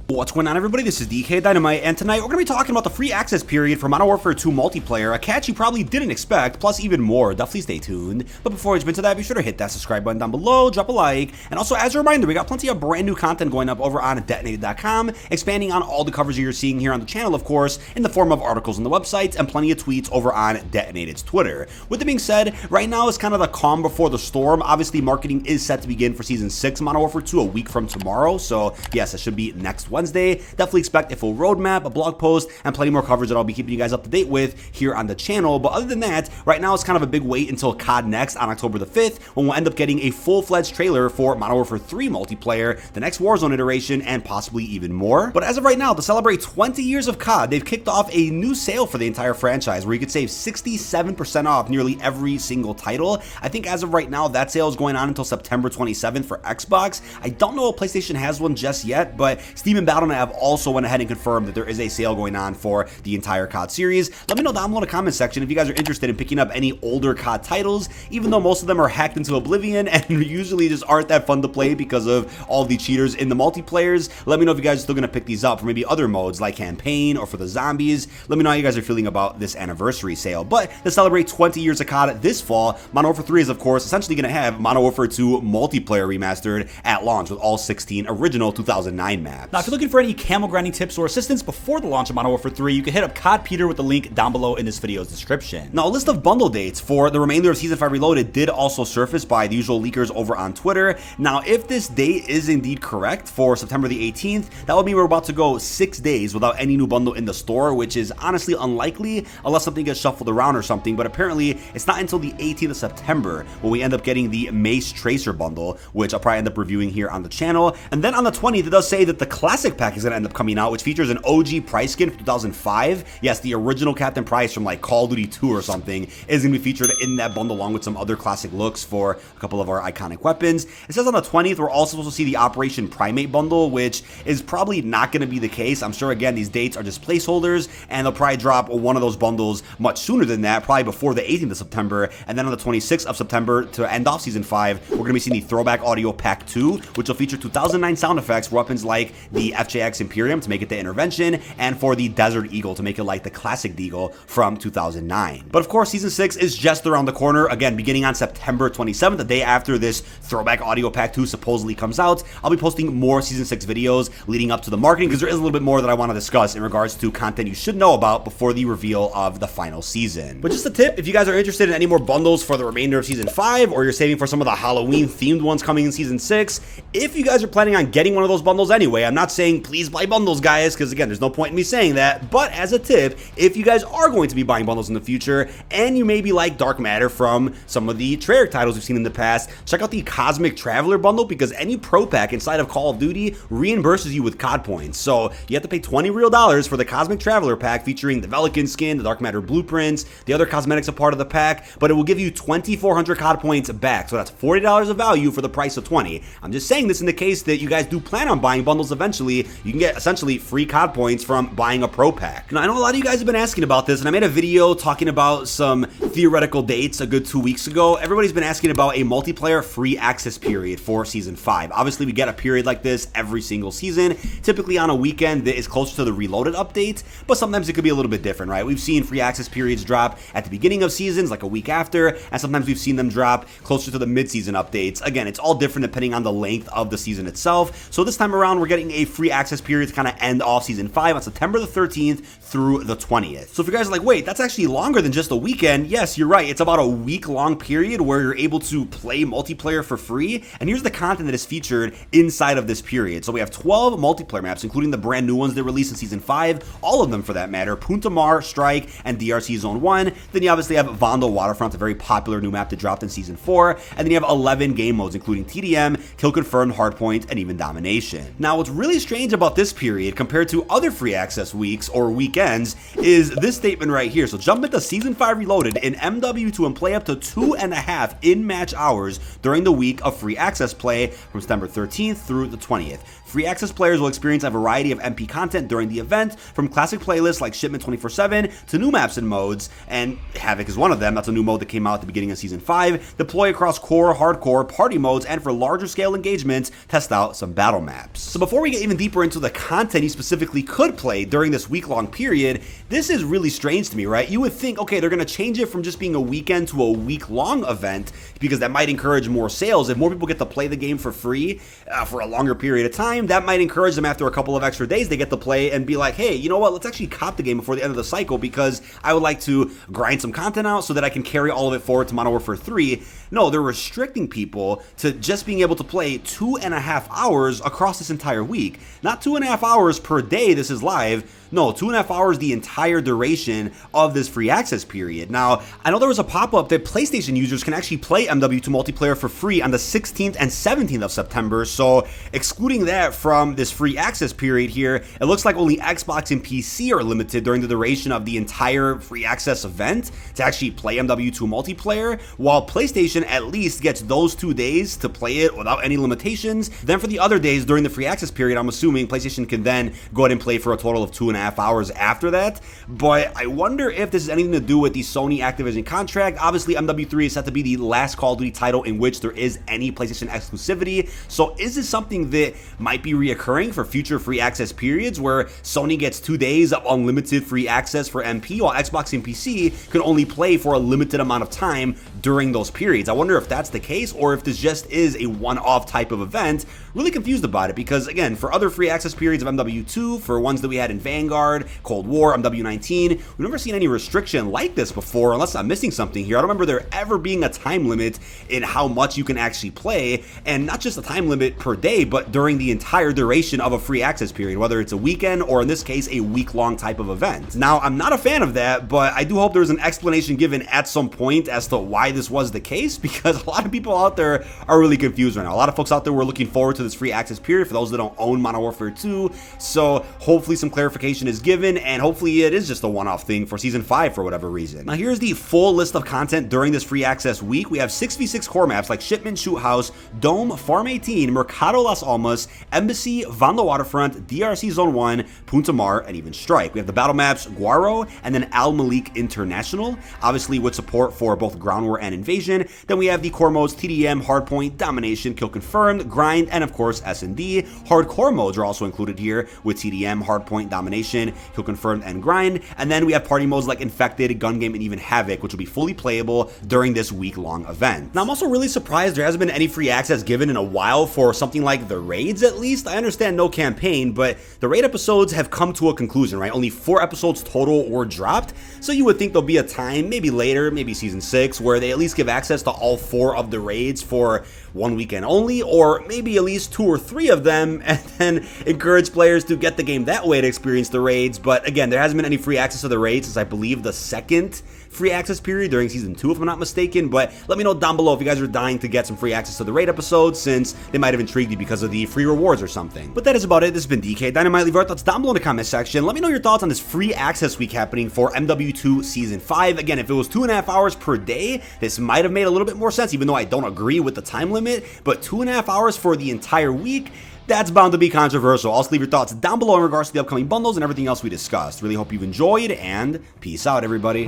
What's going on, everybody? This is dkdynamite, and tonight we're going to be talking about the free access period for Modern Warfare 2 multiplayer, a catch you probably didn't expect, plus even more. Definitely stay tuned. But before we jump into that, be sure to hit that subscribe button down below, drop a like, and also as a reminder, we got plenty of brand new content going up over on dkdynamite.com, expanding on all the coverage you're seeing here on the channel, of course, in the form of articles on the website and plenty of tweets over on Detonated's Twitter. With that being said, right now is kind of the calm before the storm. Obviously, marketing is set to begin for Season 6 Modern Warfare 2 a week from tomorrow, so yes, it should be next Wednesday. Definitely expect a full roadmap, a blog post, and plenty more coverage that I'll be keeping you guys up to date with here on the channel. But other than that, right now it's kind of a big wait until COD Next on October the 5th, when we'll end up getting a full-fledged trailer for Modern Warfare 3 multiplayer, the next Warzone iteration, and possibly even more. But as of right now, to celebrate 20 years of COD, they've kicked off a new sale for the entire franchise where you could save 67% off nearly every single title. I think as of right now, that sale is going on until September 27th for Xbox. I don't know if PlayStation has one just yet, but Steam and Battle.net have also went ahead and confirmed that there is a sale going on for the entire COD series. Let me know down below in the comment section if you guys are interested in picking up any older COD titles, even though most of them are hacked into oblivion and usually just aren't that fun to play because of all the cheaters in the multiplayers. Let me know if you guys are still going to pick these up for maybe other modes like campaign or for the zombies. Let me know how you guys are feeling about this anniversary sale. But to celebrate 20 years of COD this fall, Modern Warfare 3 is of course essentially going to have Modern Warfare 2 multiplayer remastered at launch with all 16 original 2009 maps. Now if you're looking for any camel grinding tips or assistance before the launch of Modern Warfare 3, you can hit up COD Peter with the link down below in this video's description. Now, a list of bundle dates for the remainder of Season 5 Reloaded did also surface by the usual leakers over on Twitter. Now, if this date is indeed correct for September the 18th, that would mean we're about to go 6 days without any new bundle in the store, which is honestly unlikely unless something gets shuffled around or something, but apparently it's not until the 18th of September when we end up getting the Mace Tracer bundle, which I'll probably end up reviewing here on the channel. And then on the 20th, it does say that the Classic Pack is going to end up coming out, which features an OG Price skin from 2005. Yes, the original Captain Price from like Call of Duty 2 or something is going to be featured in that bundle along with some other classic looks for a couple of our iconic weapons. It says on the 20th, we're also supposed to see the Operation Primate bundle, which is probably not going to be the case. I'm sure, again, these dates are just placeholders, and they'll probably drop one of those bundles much sooner than that, probably before the 18th of September. And then on the 26th of September, to end off Season 5, we're going to be seeing the Throwback Audio Pack 2, which will feature 2009 sound effects for weapons like the FJX Imperium to make it the Intervention, and for the Desert Eagle to make it like the classic Deagle from 2009. But of course, Season 6 is just around the corner, again, beginning on September 27th, the day after this Throwback Audio Pack 2 supposedly comes out. I'll be posting more Season 6 videos leading up to the marketing because there is a little bit more that I want to discuss in regards to content you should know about before the reveal of the final season. But just a tip, if you guys are interested in any more bundles for the remainder of Season 5, or you're saving for some of the Halloween-themed ones coming in Season 6, if you guys are planning on getting one of those bundles anyway, I'm not saying please buy bundles, guys, because again, there's no point in me saying that, but as a tip, if you guys are going to be buying bundles in the future, and you maybe like Dark Matter from some of the Treyarch titles we've seen in the past, check out the Cosmic Traveler bundle, because any pro pack inside of Call of Duty reimburses you with COD points. So you have to pay $20 real for the Cosmic Traveler pack featuring the Velikan skin, the Dark Matter blueprints, the other cosmetics a part of the pack, but it will give you 2,400 COD points back. So that's $40 of value for the price of 20. I'm just saying this in the case that you guys do plan on buying bundles eventually. You can get essentially free COD points from buying a pro pack. Now, I know a lot of you guys have been asking about this, and I made a video talking about some theoretical dates a good 2 weeks ago. Everybody's been asking about a multiplayer free access period for Season 5. Obviously, we get a period like this every single season, typically on a weekend that is closer to the Reloaded update, but sometimes it could be a little bit different, right? We've seen free access periods drop at the beginning of seasons, like a week after, and sometimes we've seen them drop closer to the mid-season updates. Again, it's all different depending on the length of the season itself. So this time around, we're getting a free access period to kind of end off Season 5 on September the 13th through the 20th. So if you guys are like, wait, that's actually longer than just a weekend, yes, you're right. It's about a week-long period where you're able to play multiplayer for free, and here's the content that is featured inside of this period. So we have 12 multiplayer maps, including the brand new ones that released in Season 5, all of them for that matter, Punta Mar, Strike, and DRC Zone 1. Then you obviously have Vondel Waterfront, a very popular new map that dropped in Season 4, and then you have 11 game modes, including TDM, Kill Confirmed, Hardpoint, and even Domination. Now, what's really strange about this period compared to other free access weeks or weekends is this statement right here. So jump into Season 5 Reloaded in MW2 and play up to 2.5 in-match hours during the week of free access play from September 13th through the 20th. Free access players will experience a variety of MP content during the event, from classic playlists like Shipment 24/7 to new maps and modes, and Havoc is one of them. That's a new mode that came out at the beginning of Season 5. Deploy across core, hardcore, party modes, and for larger scale engagements, test out some battle maps. So before we get even deeper into the content you specifically could play during this week-long period, this is really strange to me, right? You would think, okay, they're going to change it from just being a weekend to a week-long event because that might encourage more sales. If more people get to play the game for free for a longer period of time, that might encourage them after a couple of extra days they get to play and be like, hey, you know what, let's actually cop the game before the end of the cycle because I would like to grind some content out so that I can carry all of it forward to Modern Warfare 3. No, they're restricting people to just being able to play 2.5 hours across this entire week. Not 2.5 hours per day this is live. No, 2.5 hours the entire duration of this free access period. Now, I know there was a pop-up that PlayStation users can actually play MW2 multiplayer for free on the 16th and 17th of September, so excluding that from this free access period here, it looks like only Xbox and PC are limited during the duration of the entire free access event to actually play MW2 multiplayer, while PlayStation at least gets those 2 days to play it without any limitations. Then for the other days during the free access period, I'm assuming PlayStation can then go ahead and play for a total of 2.5 hours after that, but I wonder if this has anything to do with the Sony Activision contract. Obviously, MW3 is set to be the last Call of Duty title in which there is any PlayStation exclusivity, so is this something that might be reoccurring for future free access periods where Sony gets 2 days of unlimited free access for MP while Xbox and PC can only play for a limited amount of time during those periods? I wonder if that's the case or if this just is a one-off type of event. Really confused about it because, again, for other free access periods of MW2, for ones that we had in Vanguard, Cold War, MW19, we've never seen any restriction like this before, unless I'm missing something here. I don't remember there ever being a time limit in how much you can actually play, and not just a time limit per day, but during the entire duration of a free access period, whether it's a weekend or in this case, a week-long type of event. Now, I'm not a fan of that, but I do hope there's an explanation given at some point as to why this was the case, because a lot of people out there are really confused right now. A lot of folks out there were looking forward to this free access period for those that don't own Modern Warfare 2, so hopefully some clarification is given, and hopefully it is just a one-off thing for Season 5 for whatever reason. Now here's the full list of content during this free access week. We have 6v6 core maps like Shipment Shoot House, Dome, Farm 18, Mercado Las Almas, Embassy, Van the Waterfront, DRC Zone 1, Punta Mar, and even Strike. We have the battle maps Guaro and then Al Malik International, obviously with support for both Ground War and Invasion. Then we have the core modes TDM, Hardpoint, Domination, Kill Confirmed, Grind, and of course S&D. Hardcore modes are also included here with TDM, Hardpoint, Domination, Kill Confirmed, and Grind. And then we have party modes like Infected, Gun Game, and even Havoc, which will be fully playable during this week-long event. Now I'm also really surprised there hasn't been any free access given in a while for something like the raids at least. I understand no campaign, but the raid episodes have come to a conclusion, right? Only 4 episodes total were dropped, so you would think there'll be a time, maybe later, maybe Season 6, where they at least give access to all 4 of the raids for one weekend only, or maybe at least 2 or 3 of them, and then encourage players to get the game that way to experience the raids. But again, there hasn't been any free access to the raids since I believe the second free access period during Season 2, if I'm not mistaken. But let me know down below if you guys are dying to get some free access to the raid episodes, since they might have intrigued you because of the free rewards or something. But that is about it. This has been dkdynamite. Leave your thoughts down below in the comment section. Let me know your thoughts on this free access week happening for MW2 Season 5. Again, if it was 2.5 hours per day, this might have made a little bit more sense, even though I don't agree with the time limit. But 2.5 hours for the entire week, that's bound to be controversial. Also, leave your thoughts down below in regards to the upcoming bundles and everything else we discussed. Really hope you've enjoyed, and peace out, everybody.